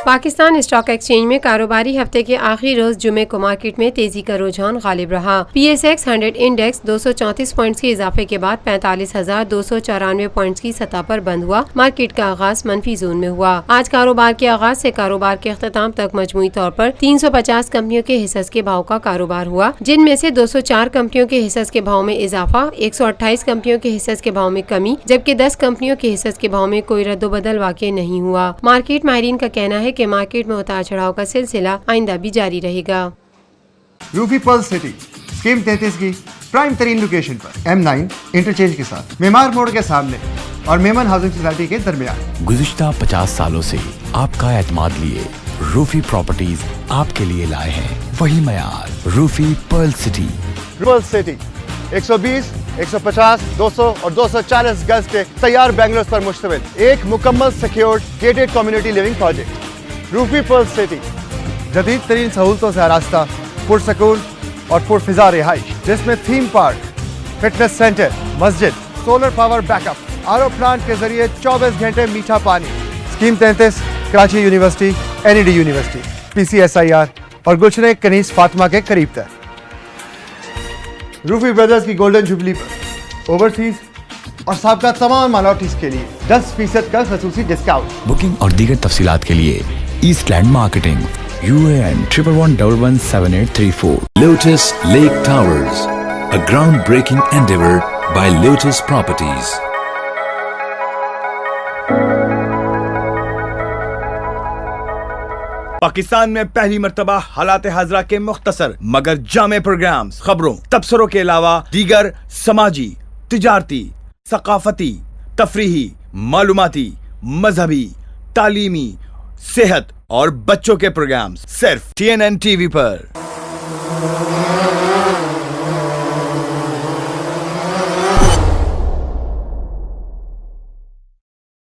Pakistan stock exchange میں کاروباری ہفتے کے آخری روز جمعے کو مارکیٹ میں تیزی کا رجحان غالب رہا۔ P S x 100 index 234 points کے اضافے کے بعد 45,294 پوائنٹس کی سطح پر بند ہوا۔ مارکیٹ کا آغاز منفی زون میں ہوا۔ آج کاروبار کے آغاز سے کاروبار کے اختتام تک مجموعی طور پر 350 کمپنیوں کے حصص کے بھاؤ کا کاروبار ہوا، جن میں سے 204 کمپنیوں کے حصص کے بھاؤ میں اضافہ، 128 کمپنیوں کے حصص کے بھاؤ میں کمی، جبکہ 10 کمپنیوں کے حصص کے بھاؤ میں کوئی رد و بدل واقع نہیں ہوا۔ مارکیٹ ماہرین کا کہنا ہے کہ مارکیٹ میں اتار چڑھاؤ کا سلسلہ آئندہ بھی جاری رہے گا۔ روفی پرل سٹی اسکیم 33 کی پرائم ترین لوکیشن پر M9 انٹرچینج کے ساتھ معمار موڑ کے سامنے اور میمن ہاؤسنگ سوسائٹی کے درمیان۔ گزشتہ 50 سالوں سے آپ کا اعتماد لیے روفی پراپرٹیز آپ کے لیے لائے ہیں وہی معیار۔ روفی پرل سٹی 120، 150، 200 اور 240 گز کے تیار بنگلوز پر مشتمل ایک مکمل secured gated community living project Roofi Pearl City, جدید ترین سہولتوں سے آراستہ، پرسکون اور پرفضا رہائش، جس میں تھیم پارک، فٹنس سینٹر، مسجد، solar power backup, R O plant کے ذریعے 24 گھنٹے میٹھا پانی۔ Scheme 33 Karachi university, NED university, PCSIR اور گلشن کنیز فاطمہ کے قریب تر۔ روفی بردرز کی گولڈن جوبلی پر اوورسیز اور سابقہ تمام مائنورٹیز کے لیے 10% کا خصوصی ڈسکاؤنٹ۔ بکنگ اور دیگر تفصیلات کے لیے East Land Marketing UAN 11117834۔ Lotus Lake Towers, a groundbreaking endeavor by Lotus Properties. Pakistan میں پہلی مرتبہ حالات حاضرہ کے مختصر مگر جامع پروگرامز، خبروں، تبصروں کے علاوہ دیگر سماجی، تجارتی، ثقافتی، تفریحی، معلوماتی، مذہبی، تعلیمی، صحت اور بچوں کے پروگرامز صرف TNN TV پر۔